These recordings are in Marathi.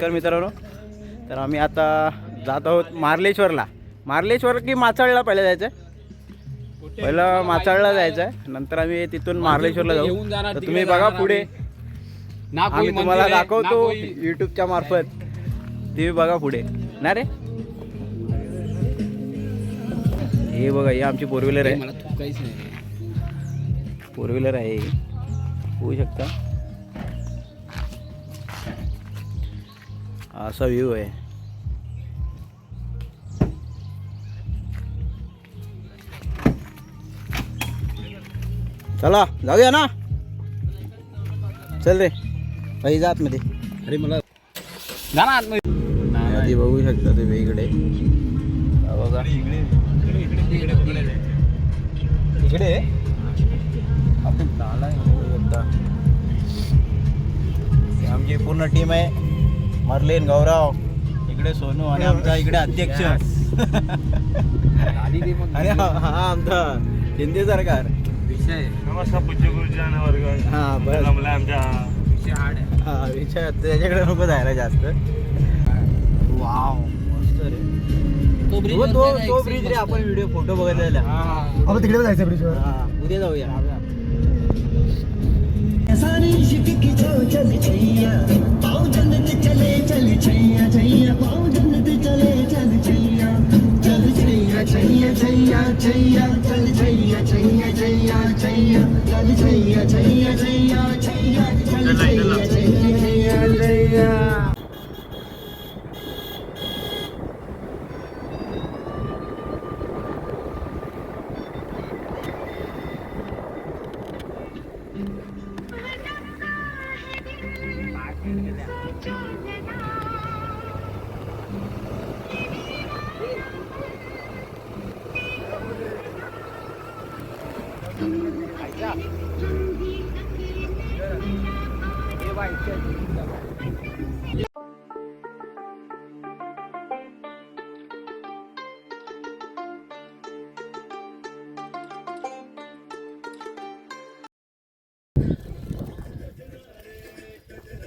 नमस्कार मित्रांनो. तर आम्ही आता जात आहोत मार्लेश्वरला. मार्लेश्वर की माचाळला पहिलं जायचं आहे? पहिलं माचाळला जायचं आहे, नंतर आम्ही तिथून मार्लेश्वरला जाऊ. तर तुम्ही बघा पुढे, आम्ही तुम्हाला दाखवतो यूट्यूबच्या मार्फत. तुम्ही बघा पुढे ना रे. हे बघा, ही आमची फोर व्हीलर आहे. मला काहीच नाही, फोर व्हीलर आहे, होऊ शकता. असा व्ह्यू आहे. चला जाऊया ना. चल रे काही जात मध्ये. अरे मला जा ना आतमध्ये. नदी बघू शकता तुम्ही इकडे. बघा इकडे आपण आमची पूर्ण टीम आहे. मर्लिन, गौरव, इकडे सोनू आणि आमचा इकडे अध्यक्ष आणि हा आमचा शिंदे सरकार. विषय नमस्कार पूज्य गुरुजन वर्ग. हा बस जमला आमच्या विषय हार्ड आहे. हा विषय त्याच्याकडे नको जायला जास्त. वाव मस्त रे. तो ब्रिज रे, आपण व्हिडिओ फोटो बघायला आपण तिकडे जायचं ब्रिजवर. उद्या जाऊया.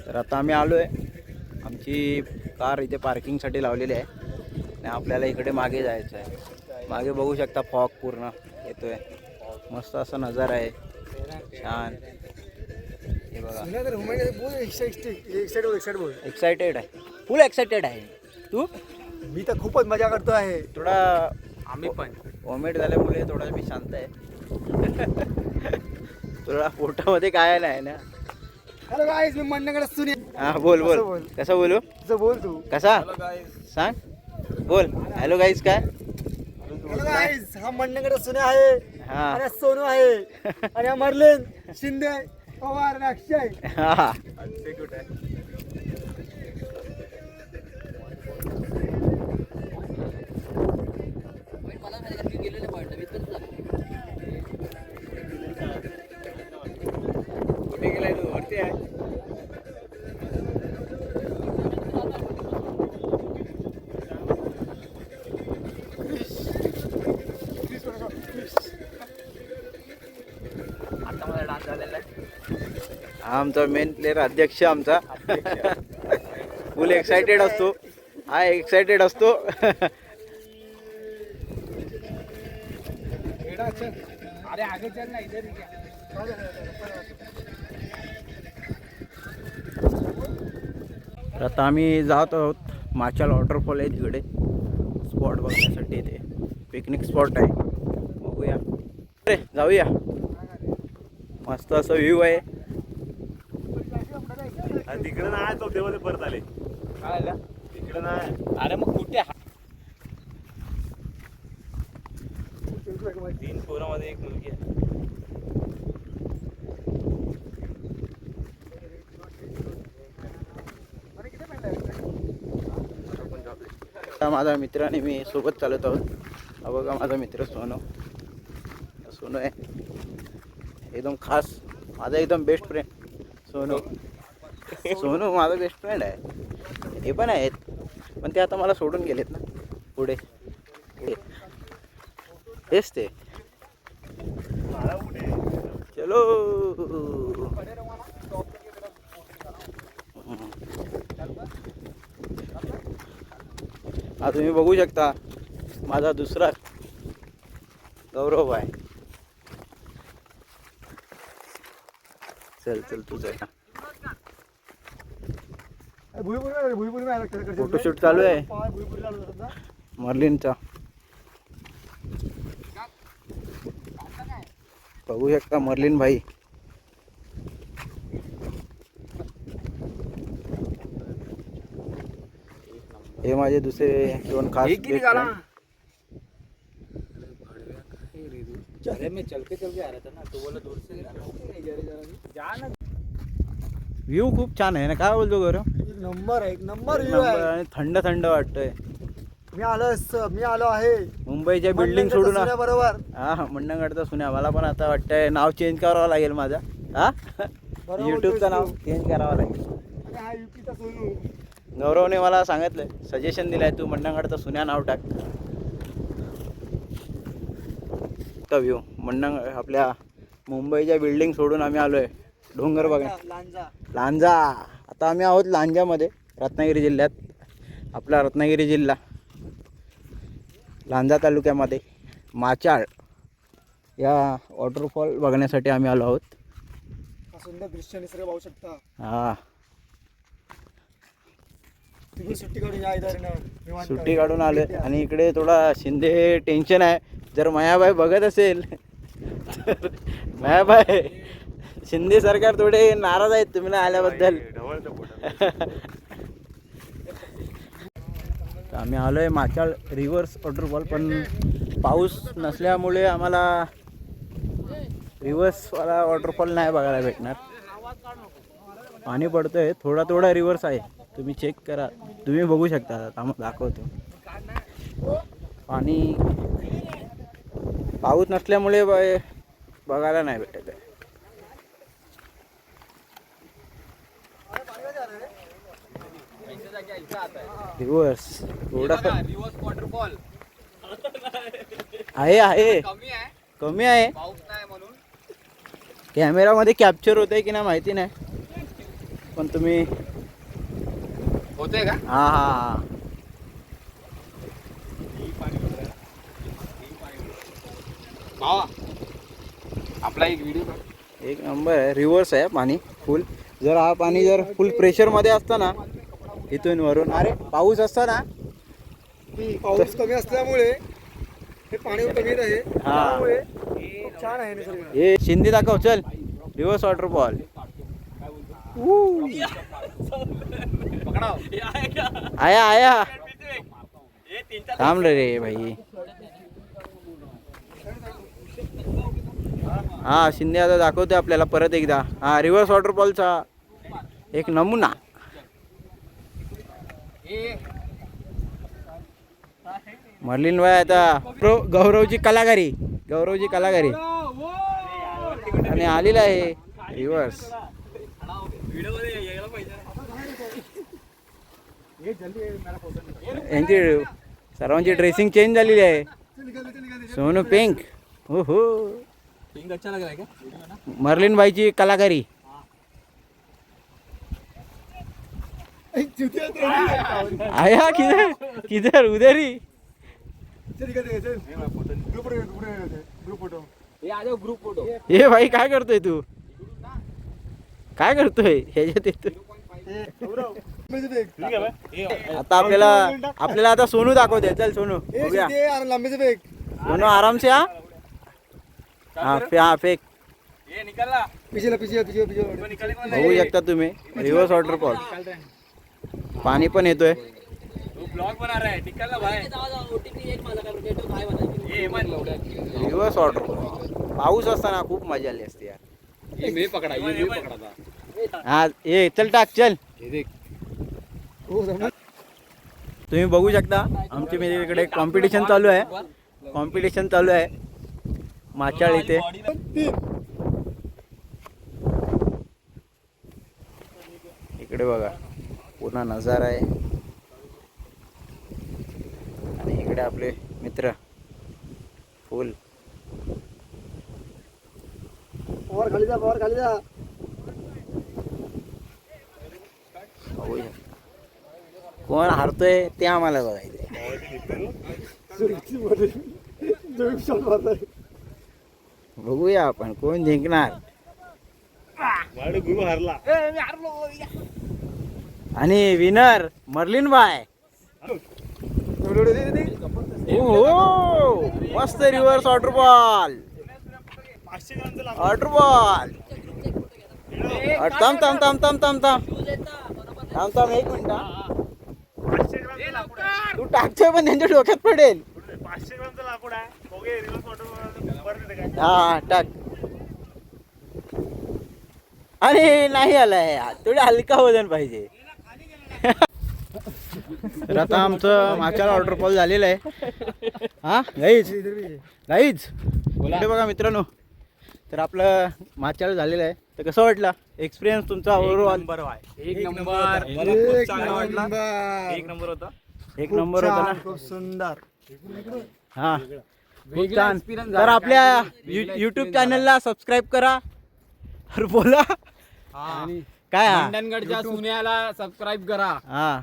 तर आता आम्ही आलो आहे. आमची कार इथे पार्किंगसाठी लावलेली आहे आणि आपल्याला इकडे मागे जायचं आहे. मागे बघू शकता फॉग पूर्ण येतोय. मस्त असा नजारा आहे, छान. हे बघा, एक्साइटेड आहे, फुल एक्साइटेड आहे. तू? मी तर खूपच मजा करतो आहे. थोडा आम्ही पण वॉमिट झाल्यामुळे थोडा मी शांत आहे. थोडा पोटामध्ये काय नाही ना. हॅलो गाईज, मी मंडणगड सुनी. हा बोल बोल. कसं बोलू? बोल तू. कसा सांग, बोल. Hello guys. काय हॅलो गाईज, हा मंडणगड सुने आहे. हा आणि सोनू आहे. आणि हा मर्लिन, शिंदे, पवार आणि अक्षय. हा कुठे गेलाय तू? वरती आहे. आता मला डान्स झालेला आहे. हा आमचा मेन प्लेअर, अध्यक्ष आमचा. फुल एक्साइटेड असतो. हा एक्साइटेड असतो. अरे आगे चल ना, इधर तर आता आम्ही जात आहोत. माचाल वॉटरफॉल आहे तिकडे, स्पॉट बघण्यासाठी. ते पिकनिक स्पॉट आहे. बघूया, अरे जाऊया. मस्त असं व्ह्यू आहे. तिकडे नाही तो देवाचे परत आले. तिकडे नाही. अरे मग कुठे? 3 पोरामध्ये एक मुलगी आहे. माझा मित्र आणि मी सोबत चालत आहोत. हा बघा माझा मित्र सोनू. सोनू आहे एकदम खास, माझा एकदम बेस्ट फ्रेंड सोनू. सोनू माझा बेस्ट फ्रेंड आहे. हे पण आहेत, पण ते आता मला सोडून गेलेत ना पुढे. तेच ते. चलो हा तुम्ही बघू शकता माझा दुसरा गौरव आहे. चल चल तुझं फोटोशूट चालू आहे मर्लिनचा. बघू शकता मर्लिन भाई. हे माझे दुसरे दोन खास best friend. अरे मैं चल के आ रहा था ना तो बोला दूर से जा ना. व्ह्यू खूप छान आहे ना, काय बोलतो गौरव? एक नंबर आहे, एक नंबर व्ह्यू नंबर आहे. आणि थंड थंड वाटतंय. मी आलो आहे मुंबईच्या बिल्डिंग सोडून बरोबर. हा मंडणगडचा सुन्या. मला पण आता वाटतंय नाव चेंज करावं लागेल माझा. हा युट्यूबचं नाव चेंज करावं लागेल. आणि हा युपीचा सोनू. गौरवने मला सांगितलंय, सजेशन दिलंय, तू मंडणगडचा सुन्या नाव टाक. व्ह्यू आपल्या मुंबईच्या बिल्डिंग सोडून आम्ही आलोय डोंगर बघा. लांजा. आता आम्ही आहोत लांजामध्ये, रत्नागिरी जिल्ह्यात. आपला रत्नागिरी जिल्हा लांजा तालुक्यामध्ये माचाळ या वॉटरफॉल बघण्यासाठी आम्ही आलो आहोत. सुंदर दृश्य निसर्ग पाहू शकता. हा तिकडून सुट्टी काढून या इथं सुट्टी काढून आले. आणि इकडे थोडा शिंदे टेन्शन आहे. जर मायाबाई बघत असेल तर मायाबाई, शिंदे सरकार थोडे नाराज आहेत तुम्ही ना आल्याबद्दल. आम्ही आलोय माचाळ रिव्हर्स वॉटरफॉल, पण पाऊस नसल्यामुळे आम्हाला रिव्हर्सवाला वॉटरफॉल नाही बघायला भेटणार. पाणी पडतंय, थोडा थोडा रिव्हर्स आहे, तुम्ही चेक करा. तुम्ही बघू शकता. आता दाखवतो. पाणी पाऊस नसल्यामुळे बघायला नाही भेटत आहे. रिव्हर्स थोडा वॉटरफॉल आहे कमी आहे. पाऊस नाही म्हणून कॅमेरामध्ये कॅप्चर होतंय की नाही माहिती नाही, पण तुम्ही होते का? हा हा हा भावा आपला एक व्हिडिओ एक नंबर आहे. रिव्हर्स आहे पाणी फुल. जर हा पाणी जर फुल प्रेशरमध्ये असतं ना, इथून वरून, अरे पाऊस असता ना, पाऊस कमी असल्यामुळे हे पाणी कमी आहे. हा. त्यामुळे खूप छान आहे निसर्ग. हे शिंदे दाखव. चल रिव्हर्स वॉटरफॉल. आया आया थांब रे भाई. हा शिंदे आता दाखवते आपल्याला परत एकदा. हा रिव्हर्स वॉटरफॉलचा एक नमुना. मर्लिन भाई आता गौरवची कलाकारी आणि आलेला आहे रिव्हर्स. यांची सर्वांची ड्रेसिंग चेंज झालेली आहे. सोनू पिंक. हो हो अच्छा लग रहा है क्या? मर्लिन भाईची कलाकारी. आया किधर किधर उधर ही. ग्रुप फोटो हे भाई काय करतोय तू? काय करतोय ह्याच्यात येतो? आता आपल्याला आता सोनू दाखवते. चल सोनू बघूया. लांबीचे बेग सोनू आराम से. हा फेक. पिछला बघू शकता तुम्ही रिव्हर्स वॉटरफॉल. पाणी पण येतोय. Reverse waterfall. पाऊस असताना खूप मजा आली असते यार. हा ये चल टाक चल. तुम्ही बघू शकता आमच्या इकडे कॉम्पिटिशन चालू आहे माचाळ इथे. इकडे बघा पूर्ण नजारा आहे. आणि इकडे आपले मित्र फुल. खाली जा कोण हारतोय ते आम्हाला बघायचंय. बघूया आपण कोण जिंकणार. वाढ गुरु हरला. आणि विनर मर्लिन बाय. हो मस्त रिव्हर्स वॉटर बॉल. 500 ग्रामचं लाकूड. Water ball. थांब थांब थांब थांब थांब थांब थांब थांब 1 मिनिट. 500 ग्रामचं लाकूड आहे. तू टाकतोय पण त्यांच्या डोक्यात पडेल. 500 ग्रामचं लाकूड आहे. बघूया रिव्हर्स वॉटर परत येते काय. हा टाक. अरे नाही आलाय थोडं हलका वजन पाहिजे. तर आता आमचं माचाला वॉटरफॉल झालेलं आहे. हा गाईज गाईज इकडे बघा मित्रांनो. तर आपलं माचाळ झालेलं आहे. तर कसं वाटलं एक्सपिरियन्स तुमचा ओव्हरऑल? एक नंबर. एक नंबर होता. एक नंबर होता ना. खूप सुंदर. हा खूप छान. तर आपल्या यूट्यूब चॅनलला सबस्क्राईब करा. अरे बोला काय हा मंडणगडच्या सुन्याला सबस्क्राईब करा, हा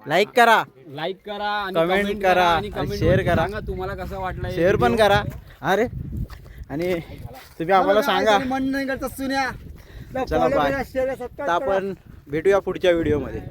लाईक करा, लाईक करा आणि कमेंट कमेंट करा आणि आणि कमेंट शेअर करा. सांगा तुम्हाला कसं वाटलं हे शेअर पण video. करा. अरे आणि तुम्ही आम्हाला सांगा. मंडणगडच्या सुन्या चला बाय. आता आपण भेटूया पुढच्या व्हिडिओमध्ये.